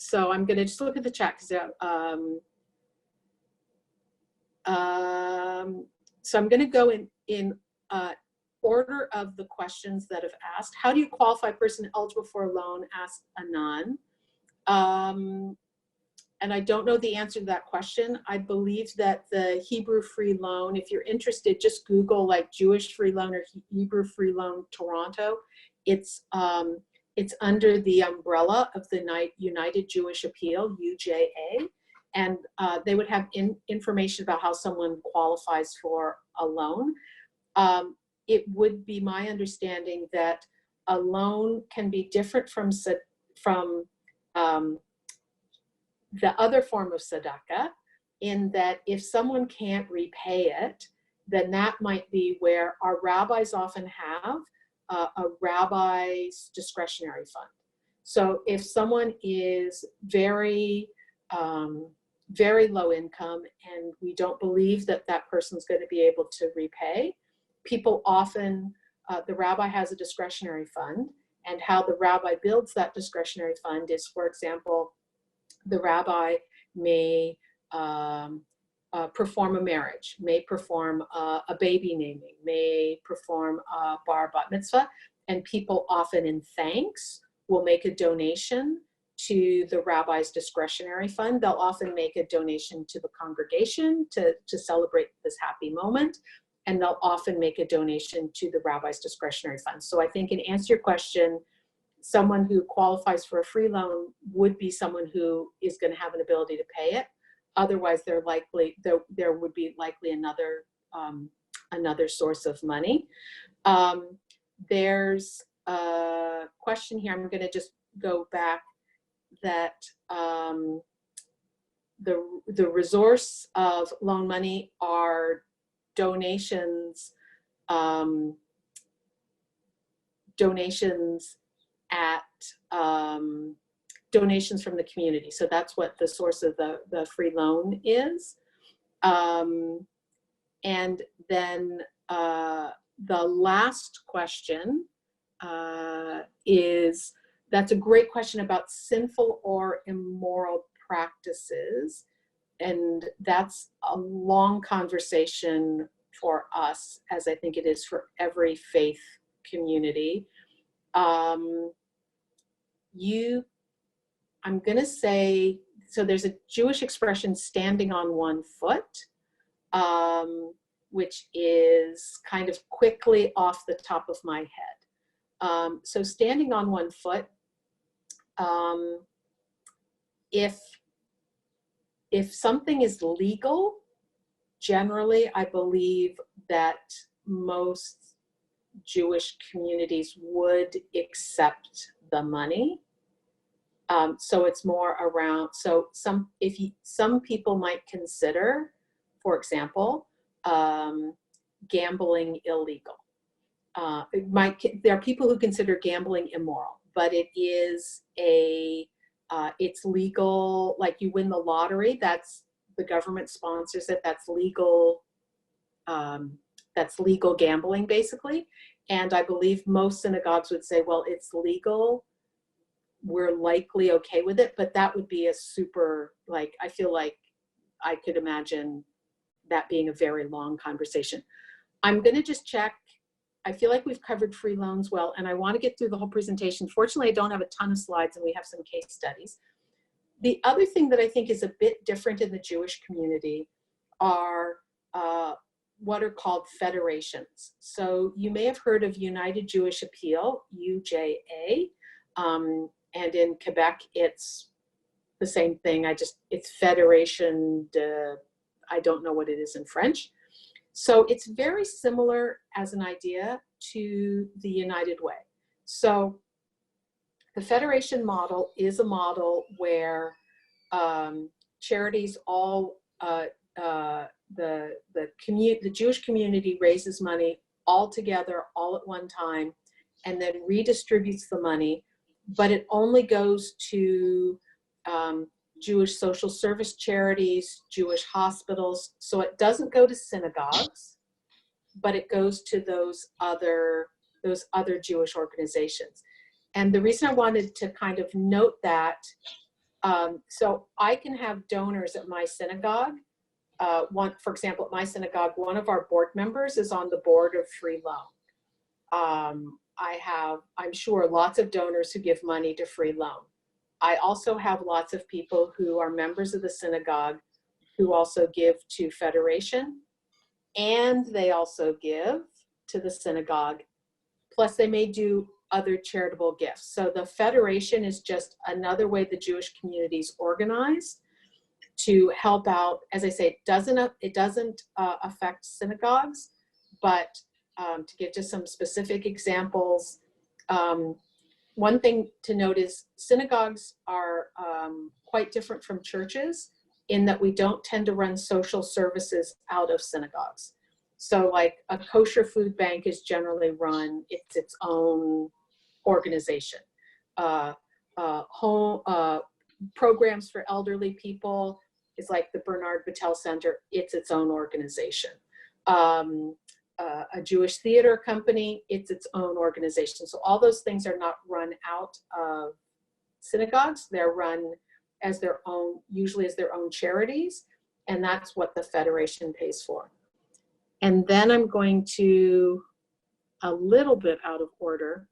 So I'm going to just look at the chat. So I'm going to go in order of the questions that have asked. How do you qualify a person eligible for a loan? Asked Anan. And I don't know the answer to that question. I believe that the Hebrew Free Loan, if you're interested, just Google like Jewish Free Loan or Hebrew Free Loan Toronto. It's under the umbrella of the United Jewish Appeal, UJA, and they would have information about how someone qualifies for a loan. It would be my understanding that a loan can be different from the other form of tzedakah, in that if someone can't repay it, then that might be where our rabbis often have a rabbi's discretionary fund. So if someone is very, very low income and we don't believe that that person's going to be able to repay, people often, the rabbi has a discretionary fund, and how the rabbi builds that discretionary fund is, for example, the rabbi may perform a marriage, may perform a baby naming, may perform a bar bat mitzvah, and people often in thanks will make a donation to the rabbi's discretionary fund. They'll often make a donation to the congregation to celebrate this happy moment, and they'll often make a donation to the rabbi's discretionary fund. So I think in answer to your question, someone who qualifies for a free loan would be someone who is going to have an ability to pay it. Otherwise, there would be likely another source of money. There's a question here. I'm going to just go back that the resource of loan money are donations donations from the community. So that's what the source of the free loan is. And then the last question is, that's a great question about sinful or immoral practices. And that's a long conversation for us, as I think it is for every faith community. I'm going to say, so there's a Jewish expression, standing on one foot, which is kind of quickly off the top of my head. So standing on one foot, if something is legal, generally, I believe that most Jewish communities would accept the money. So it's more around, so some people might consider, for example, gambling illegal. There are people who consider gambling immoral, but it is it's legal. Like you win the lottery, the government sponsors it. That's legal gambling, basically. And I believe most synagogues would say, well, it's legal, we're likely okay with it, but that would be a super, like, I feel like I could imagine that being a very long conversation. I'm going to just check. I feel like we've covered free loans well, and I want to get through the whole presentation. Fortunately, I don't have a ton of slides, and we have some case studies. The other thing that I think is a bit different in the Jewish community are what are called federations. So you may have heard of United Jewish Appeal, UJA, and in Quebec, it's the same thing. It's Fédération de, I don't know what it is in French. So it's very similar as an idea to the United Way. So the federation model is a model where charities all, the Jewish community raises money all together, all at one time, and then redistributes the money, but it only goes to Jewish social service charities, Jewish hospitals. So it doesn't go to synagogues, but it goes to those other Jewish organizations. And the reason I wanted to kind of note that So I can have donors at my synagogue. For example, at my synagogue, one of our board members is on the board of Free Loan. I'm sure, lots of donors who give money to Free Loan. I also have lots of people who are members of the synagogue who also give to Federation, and they also give to the synagogue. Plus they may do other charitable gifts. So the Federation is just another way the Jewish community is organized to help out. As I say, it doesn't affect synagogues, but to give just some specific examples, one thing to note is synagogues are quite different from churches in that we don't tend to run social services out of synagogues. So like a kosher food bank is generally run, it's its own organization. Programs for elderly people is like the Bernard Battelle Center, it's its own organization. A Jewish theater company, it's its own organization. So all those things are not run out of synagogues, they're run as their own, usually as their own charities, and that's what the Federation pays for. And then I'm going to, a little bit out of order,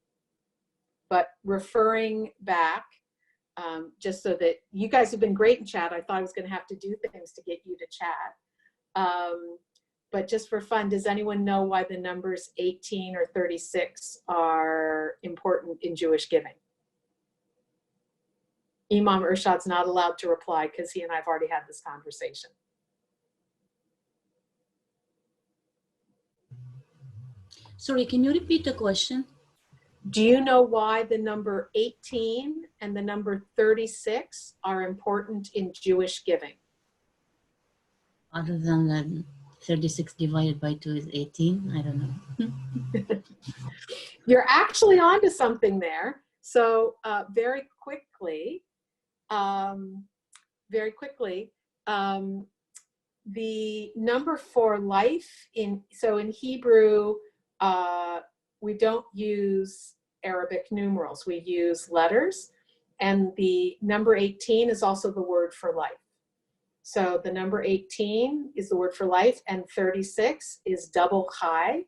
but referring back, just so that you guys have been great in chat. I thought I was going to have to do things to get you to chat. But just for fun, does anyone know why the numbers 18 or 36 are important in Jewish giving? Imam Irshad's not allowed to reply because he and I have already had this conversation. Sorry, can you repeat the question? Do you know why the number 18 and the number 36 are important in Jewish giving? Other than that, 36 divided by 2 is 18. I don't know. You're actually onto something there. So very quickly, the number for life in Hebrew, we don't use Arabic numerals, we use letters, and the number 18 is also the word for life. So the number 18 is the word for life, and 36 is double chai,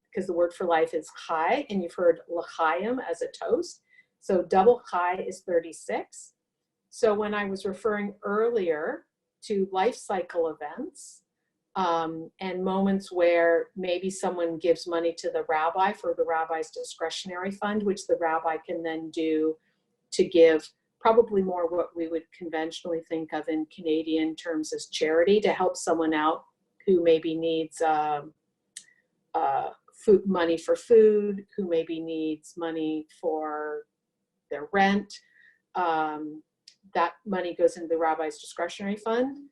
because the word for life is chai, and you've heard l'chaim as a toast. So double chai is 36. So when I was referring earlier to life cycle events, and moments where maybe someone gives money to the rabbi for the rabbi's discretionary fund, which the rabbi can then do to give probably more what we would conventionally think of in Canadian terms as charity, to help someone out who maybe needs money for food, who maybe needs money for their rent. That money goes into the rabbi's discretionary fund.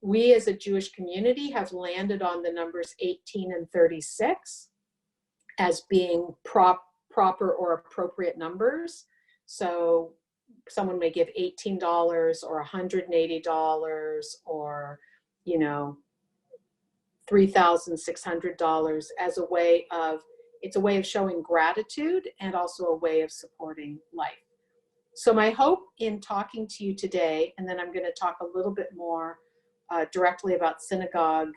We as a Jewish community have landed on the numbers 18 and 36 as being proper or appropriate numbers. So someone may give $18 or $180 or, $3,600 as a way of, it's a way of showing gratitude and also a way of supporting life. So my hope in talking to you today, and then I'm going to talk a little bit more directly about synagogue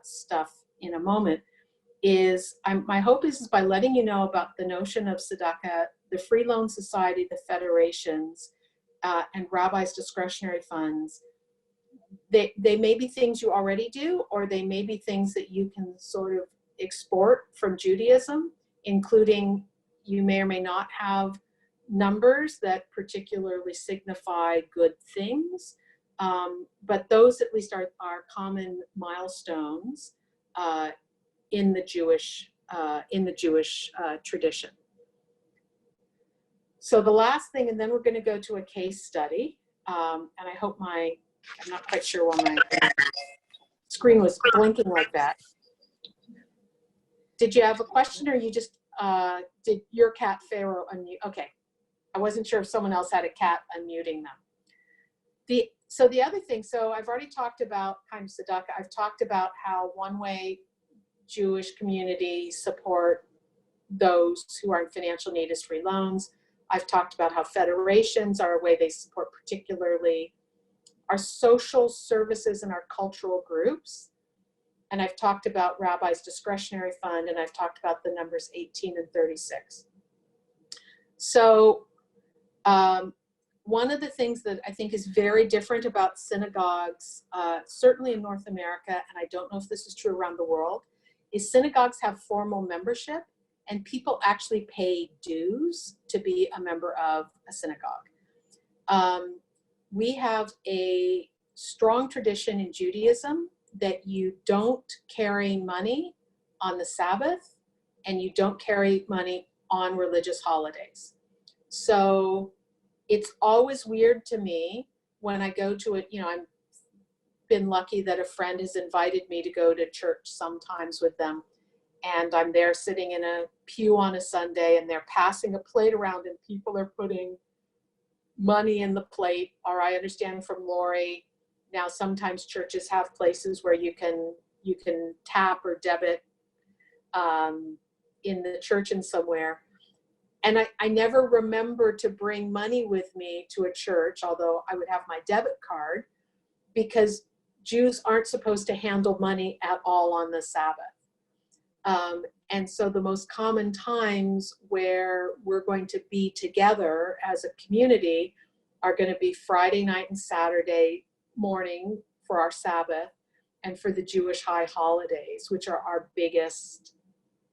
stuff in a moment, is my hope is by letting you know about the notion of tzedakah, the Free Loan Society, the federations, and rabbis' discretionary funds. They may be things you already do, or they may be things that you can sort of export from Judaism, including you may or may not have numbers that particularly signify good things. But those at least are common milestones in the Jewish tradition. So the last thing, and then we're going to go to a case study. And I hope I'm not quite sure why my screen was blinking like that. Did you have a question, or you just did your cat Pharaoh unmute? Okay, I wasn't sure if someone else had a cat unmuting them. So the other thing, so I've already talked about kind of tzedakah. I've talked about how one way Jewish communities support those who are in financial need is free loans. I've talked about how federations are a way they support particularly our social services and our cultural groups. And I've talked about Rabbi's discretionary fund, and I've talked about the numbers 18 and 36. So one of the things that I think is very different about synagogues, certainly in North America, and I don't know if this is true around the world, is synagogues have formal membership and people actually pay dues to be a member of a synagogue. We have a strong tradition in Judaism that you don't carry money on the Sabbath and you don't carry money on religious holidays. So it's always weird to me when I go to it, I've been lucky that a friend has invited me to go to church sometimes with them. And I'm there sitting in a pew on a Sunday and they're passing a plate around and people are putting money in the plate. Or I understand from Lori, now sometimes churches have places where you can tap or debit in the church and somewhere. And I never remember to bring money with me to a church, although I would have my debit card, because Jews aren't supposed to handle money at all on the Sabbath. And so the most common times where we're going to be together as a community are going to be Friday night and Saturday morning for our Sabbath and for the Jewish high holidays, which are our biggest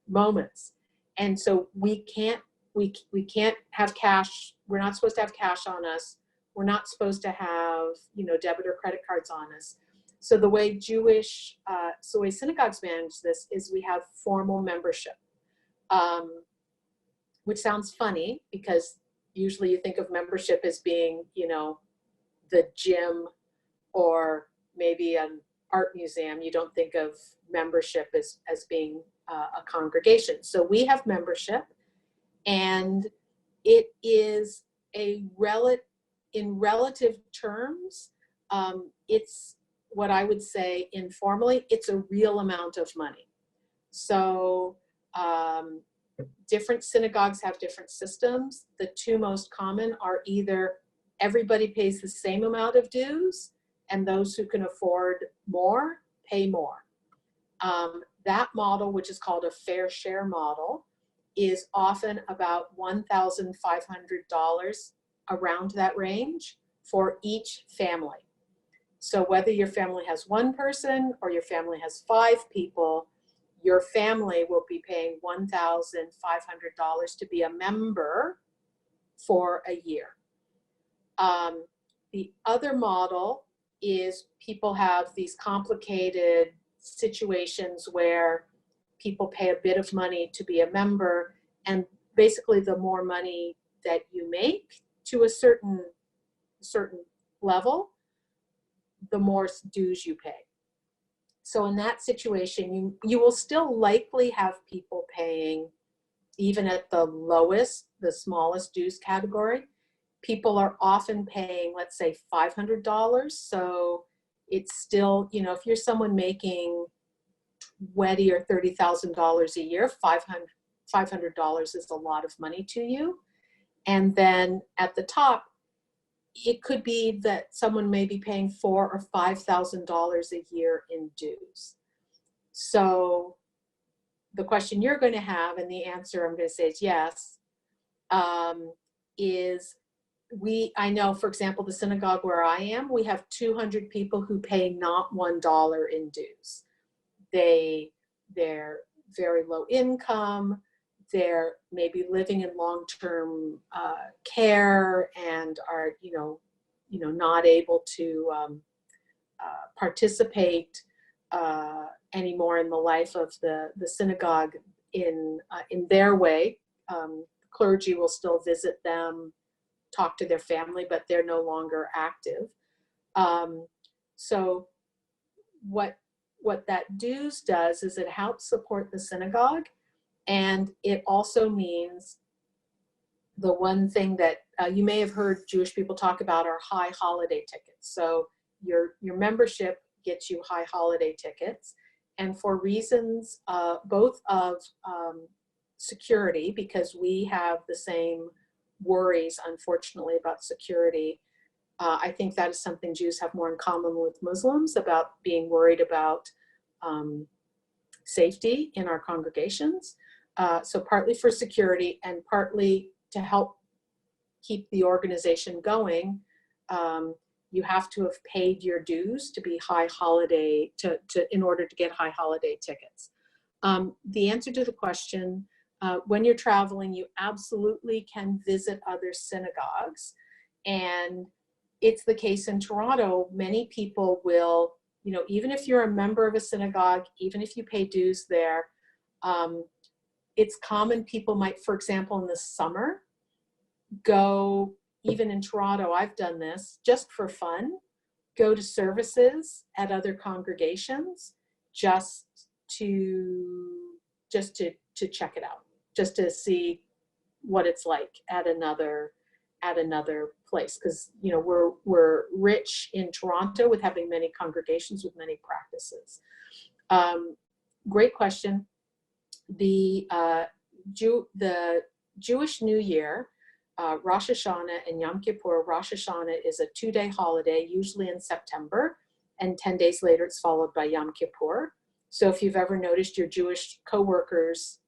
moments. And so we can't have cash. We're not supposed to have cash on us. We're not supposed to have, debit or credit cards on us. So the way synagogues manage this is we have formal membership, which sounds funny because usually you think of membership as being, the gym or maybe an art museum. You don't think of membership as being a congregation. So we have membership, and it is in relative terms, it's what I would say informally, it's a real amount of money. So different synagogues have different systems. The two most common are either everybody pays the same amount of dues and those who can afford more pay more. That model, which is called a fair share model, is often about $1,500, around that range, for each family. So whether your family has one person or your family has 5 people, your family will be paying $1,500 to be a member for a year. The other model is people have these complicated situations where people pay a bit of money to be a member, and basically the more money that you make to a certain level, the more dues you pay. So in that situation, you will still likely have people paying, even at the lowest, the smallest dues category, people are often paying, let's say, $500. So it's still, if you're someone making $20,000 or $30,000 a year, $500 is a lot of money to you. And then at the top, it could be that someone may be paying $4,000 or $5,000 a year in dues. So the question you're going to have, and the answer I'm going to say is yes, is I know, for example, the synagogue where I am, we have 200 people who pay not $1 in dues. They're very low income. They're maybe living in long-term care and are, not able to participate anymore in the life of the synagogue in their way. Clergy will still visit them, talk to their family, but they're no longer active. So what that dues does is it helps support the synagogue. And it also means the one thing that you may have heard Jewish people talk about are high holiday tickets. So your membership gets you high holiday tickets. And for reasons both of security, because we have the same worries, unfortunately, about security. I think that is something Jews have more in common with Muslims, about being worried about safety in our congregations. So partly for security and partly to help keep the organization going, you have to have paid your dues to be high holiday, in order to get high holiday tickets. The answer to the question, when you're traveling, you absolutely can visit other synagogues. And it's the case in Toronto. Many people will, even if you're a member of a synagogue, even if you pay dues there, it's common people might, for example, in the summer, go, even in Toronto, I've done this just for fun, go to services at other congregations just to check it out, just to see what it's like at another place, because we're rich in Toronto with having many congregations with many practices. Great question. The Jewish New Year, Rosh Hashanah and Yom Kippur. Rosh Hashanah is a 2-day holiday, usually in September, and 10 days later it's followed by Yom Kippur. So if you've ever noticed your Jewish coworkers,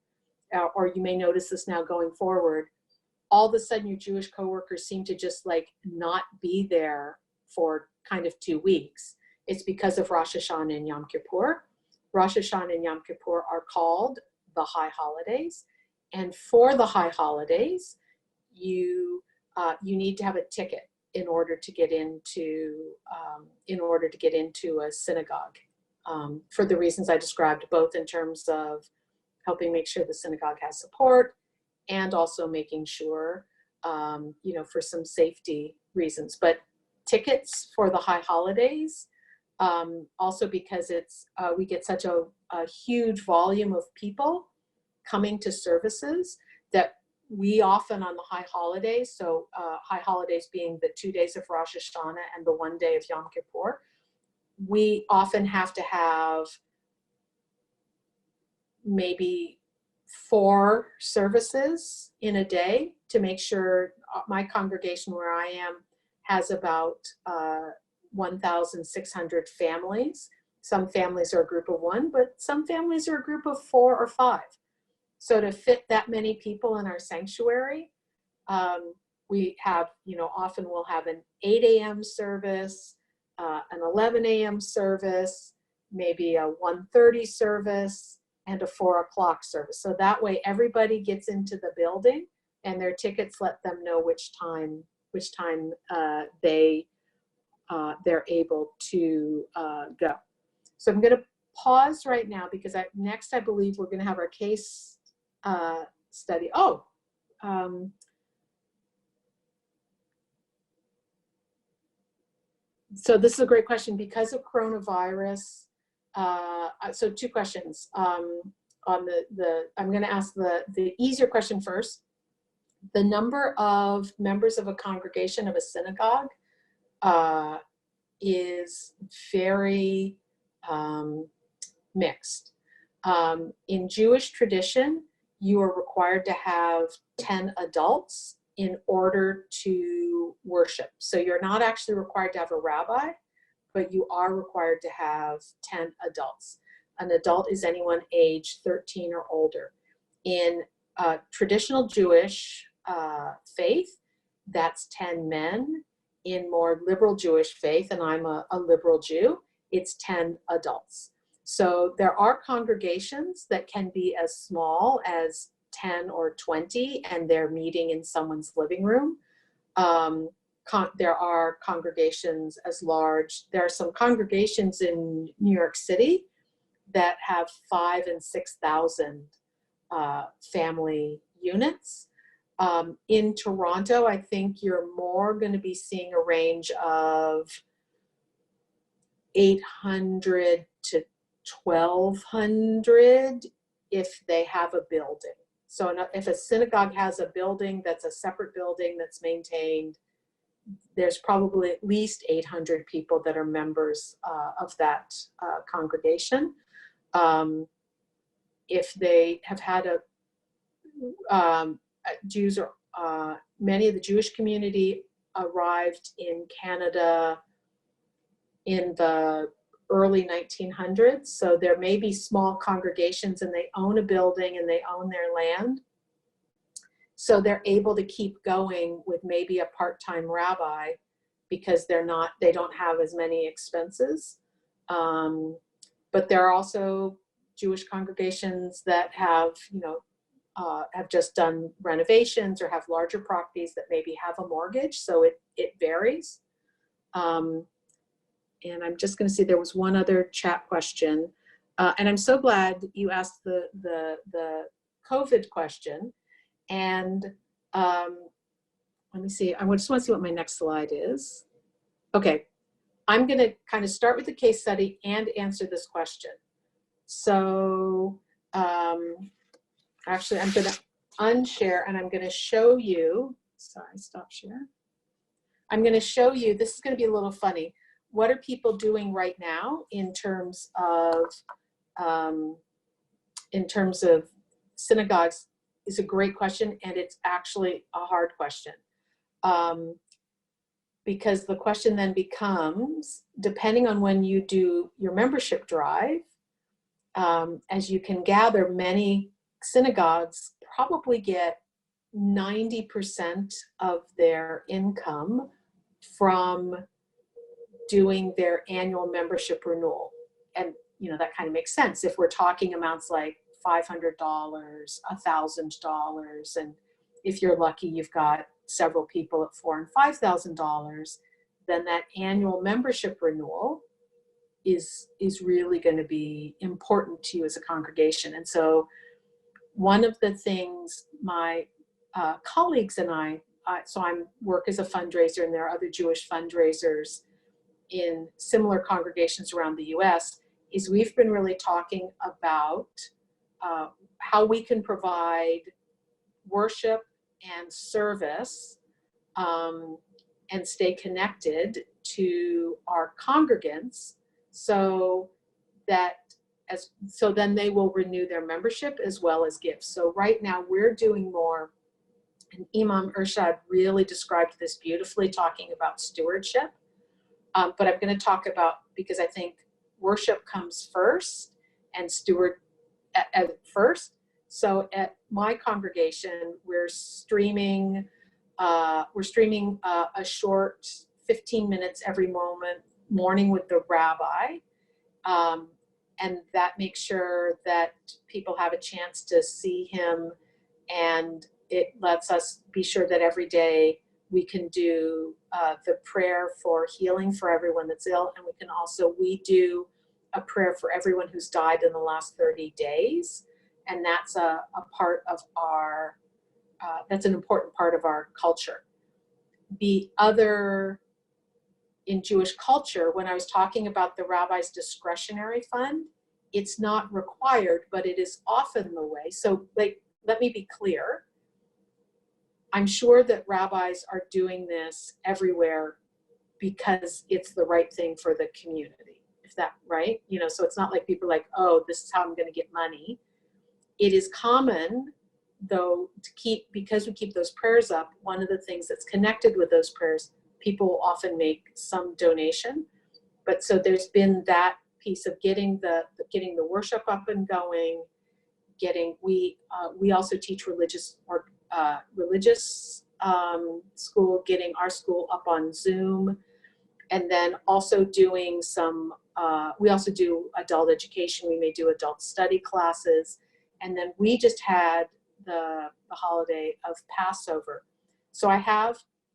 or you may notice this now going forward, all of a sudden your Jewish coworkers seem to just like not be there for kind of 2 weeks. It's because of Rosh Hashanah and Yom Kippur. Rosh Hashanah and Yom Kippur are called the high holidays. And for the high holidays, you need to have a ticket in order to get into a synagogue, for the reasons I described, both in terms of helping make sure the synagogue has support, and also making sure, for some safety reasons. But tickets for the high holidays, also because we get such a huge volume of people coming to services, that we often on the high holidays, so high holidays being the 2 days of Rosh Hashanah and the 1 day of Yom Kippur, we often have to have maybe 4 services in a day to make sure my congregation where I am has about 1,600 families. Some families are a group of 1, but some families are a group of 4 or 5. So to fit that many people in our sanctuary, we have, often we'll have an 8 a.m. service, an 11 a.m. service, maybe a 1:30 service, and a 4 o'clock service. So that way everybody gets into the building, and their tickets let them know which time they're able to go. So I'm going to pause right now, because next I believe we're going to have our case study. So this is a great question. Because of coronavirus, so 2 questions. On I'm going to ask the easier question first. The number of members of a congregation of a synagogue is very mixed. In Jewish tradition, you are required to have 10 adults in order to worship. So you're not actually required to have a rabbi, but you are required to have 10 adults. An adult is anyone age 13 or older. In traditional Jewish faith, that's 10 men. In more liberal Jewish faith, and I'm a liberal Jew, it's 10 adults. So there are congregations that can be as small as 10 or 20, and they're meeting in someone's living room. There are congregations as large. There are some congregations in New York City that have 5,000 and 6,000 family units. In Toronto, I think you're more going to be seeing a range of 800 to 1,200 if they have a building. So if a synagogue has a building that's a separate building that's maintained, there's probably at least 800 people that are members of that congregation. If they have had Jews are many of the Jewish community arrived in Canada in the early 1900s. So there may be small congregations and they own a building and they own their land. So they're able to keep going with maybe a part-time rabbi because they don't have as many expenses. But there are also Jewish congregations that have just done renovations or have larger properties that maybe have a mortgage. So it varies. And I'm just going to see, there was one other chat question. And I'm so glad you asked the COVID question. And let me see, I just want to see what my next slide is. Okay, I'm going to kind of start with the case study and answer this question. So actually, I'm going to unshare and I'm going to show you, sorry, stop share. I'm going to show you, this is going to be a little funny. What are people doing right now in terms of synagogues is a great question, and it's actually a hard question. Because the question then becomes, depending on when you do your membership drive, as you can gather, many synagogues probably get 90% of their income from doing their annual membership renewal. And that kind of makes sense if we're talking amounts like $500, $1,000, and if you're lucky you've got several people at $4,000 and $5,000, then that annual membership renewal is really going to be important to you as a congregation. And so one of the things my colleagues and I work as a fundraiser, and there are other Jewish fundraisers in similar congregations around the US, is we've been really talking about how we can provide worship and service and stay connected to our congregants so then they will renew their membership as well as give. So right now we're doing more, and Imam Irshad really described this beautifully, talking about stewardship. But I'm going to talk about, because I think worship comes first and steward at first. So at my congregation, we're streaming a short 15 minutes every morning with the rabbi. And that makes sure that people have a chance to see him, and it lets us be sure that every day we can do the prayer for healing for everyone that's ill, and we do a prayer for everyone who's died in the last 30 days, and that's a part of our, that's an important part of our culture. The other, in Jewish culture, when I was talking about the rabbi's discretionary fund, it's not required, but it is often the way. So let me be clear. I'm sure that rabbis are doing this everywhere because it's the right thing for the community. Is that right? So it's not like people are like, oh, this is how I'm going to get money. It is common, though, because we keep those prayers up, one of the things that's connected with those prayers, people often make some donation. But so there's been that piece of getting the worship up and going, we also teach religious school, getting our school up on Zoom, and then also doing some, we also do adult education. We may do adult study classes. And then we just had the holiday of Passover. So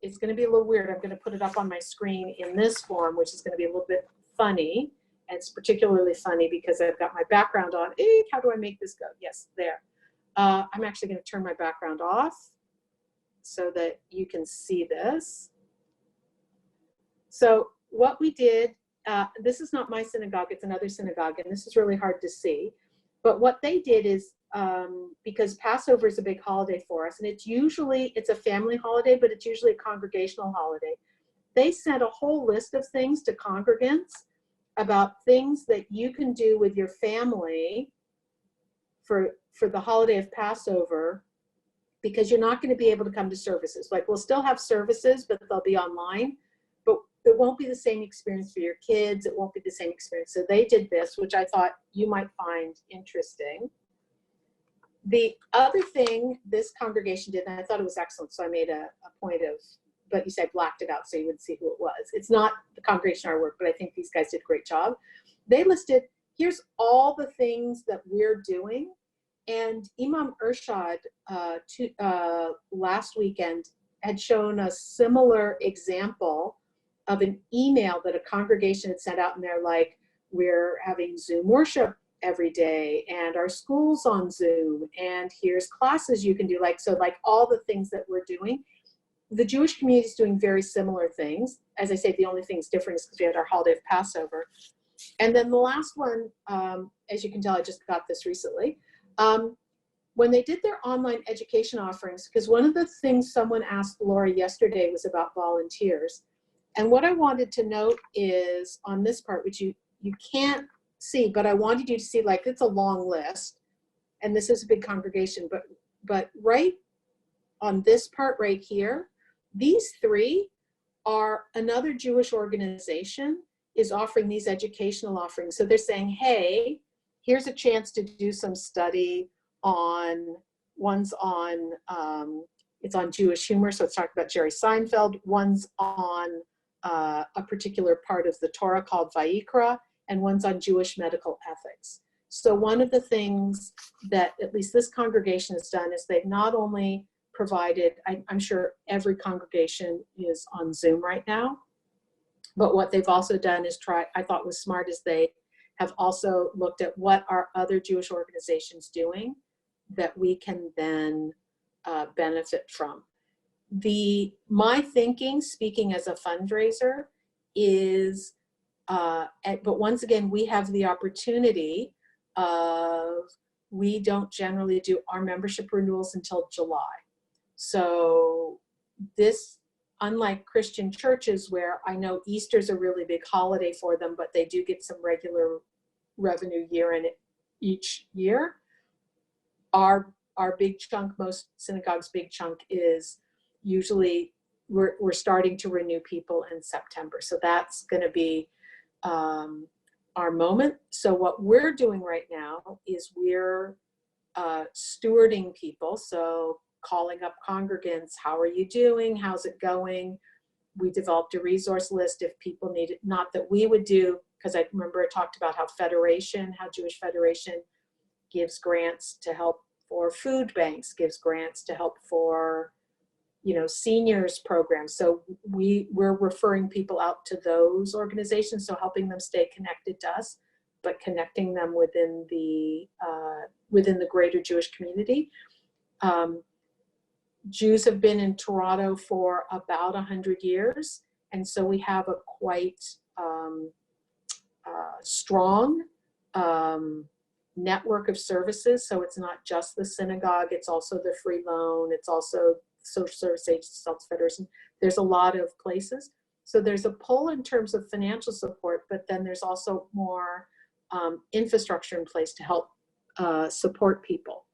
it's going to be a little weird. I'm going to put it up on my screen in this form, which is going to be a little bit funny. And it's particularly funny because I've got my background on. How do I make this go? Yes, there. I'm actually going to turn my background off so that you can see this. So what we did, this is not my synagogue, it's another synagogue, and this is really hard to see. But what they did is, because Passover is a big holiday for us, and it's a family holiday, but it's usually a congregational holiday. They sent a whole list of things to congregants about things that you can do with your family for the holiday of Passover because you're not going to be able to come to services. Like, we'll still have services, but they'll be online, but it won't be the same experience for your kids. It won't be the same experience. So they did this, which I thought you might find interesting. The other thing this congregation did, and I thought it was excellent, so I made a point of, but you said blacked it out so you would see who it was. It's not the congregation I work, but I think these guys did a great job. They listed, here's all the things that we're doing. And Imam Irshad last weekend had shown a similar example of an email that a congregation had sent out, and they're like, we're having Zoom worship every day, and our school's on Zoom, and here's classes you can do. Like, so like all the things that we're doing. The Jewish community is doing very similar things. As I say, the only thing's different is because we had our holiday of Passover. And then the last one, as you can tell, I just got this recently. When they did their online education offerings, because one of the things someone asked Laura yesterday was about volunteers. And what I wanted to note is on this part, which you can't see, but I wanted you to see, like, it's a long list, and this is a big congregation, but right on this part right here, these three are another Jewish organization is offering these educational offerings. So they're saying, hey, here's a chance to do some study on, one's on, it's on Jewish humor, so it's talking about Jerry Seinfeld. One's on a particular part of the Torah called Vayikra, and one's on Jewish medical ethics. So one of the things that at least this congregation has done is they've not only provided, I'm sure every congregation is on Zoom right now, but what they've also done is try, I thought was smart, is they have also looked at what are other Jewish organizations doing that we can then benefit from. My thinking, speaking as a fundraiser, is, but once again, we have the opportunity of, we don't generally do our membership renewals until July. So this, unlike Christian churches where I know Easter's a really big holiday for them, but they do get some regular revenue each year, our big chunk, most synagogues' big chunk is usually we're starting to renew people in September. So that's going to be our moment. So what we're doing right now is we're stewarding people. So calling up congregants, how are you doing? How's it going? We developed a resource list if people need it. Not that we would do, because I remember it talked about how Jewish Federation gives grants to help for food banks, gives grants to help for, seniors programs. So we're referring people out to those organizations, so helping them stay connected to us, but connecting them within the greater Jewish community. Jews have been in Toronto for about 100 years, and so we have a quite strong network of services. So it's not just the synagogue, it's also the free loan, it's also social service agency, Federation. There's a lot of places. So there's a pull in terms of financial support, but then there's also more infrastructure in place to help support people.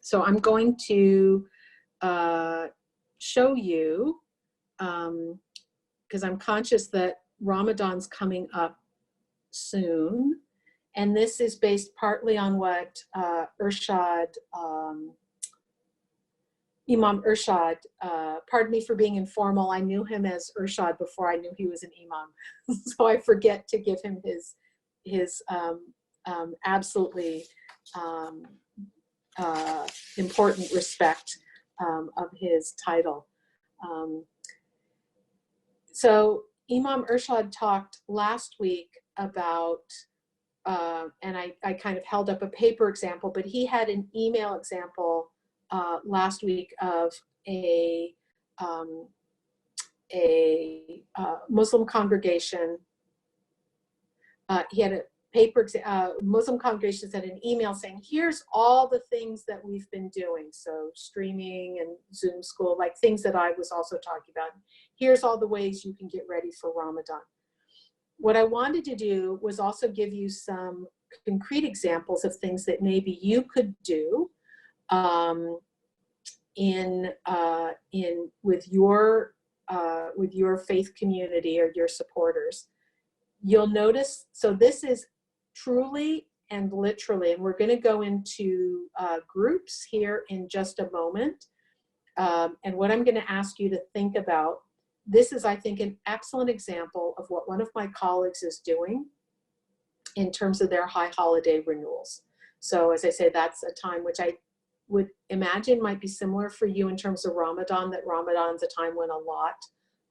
So I'm going to show you, because I'm conscious that Ramadan's coming up soon. And this is based partly on what Imam Irshad, pardon me for being informal. I knew him as Irshad before I knew he was an imam. So I forget to give him his absolutely important respect of his title. So Imam Irshad talked last week about, and I kind of held up a paper example, but he had an email example last week of a Muslim congregation. He had a paper, Muslim congregation sent an email saying, here's all the things that we've been doing. So streaming and Zoom school, like things that I was also talking about. Here's all the ways you can get ready for Ramadan. What I wanted to do was also give you some concrete examples of things that maybe you could do with your faith community or your supporters, you'll notice, so this is truly and literally, and we're going to go into groups here in just a moment. And what I'm going to ask you to think about, this is, I think, an excellent example of what one of my colleagues is doing in terms of their high holiday renewals. So as I say, that's a time which I would imagine might be similar for you in terms of Ramadan, that Ramadan's a time when a lot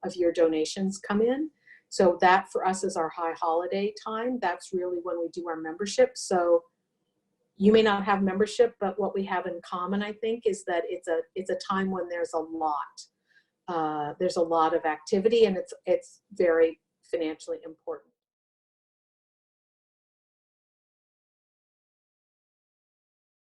of your donations come in. So that for us is our high holiday time. That's really when we do our membership. So you may not have membership, but what we have in common, I think, is that it's a time when there's a lot. There's a lot of activity, and it's very financially important.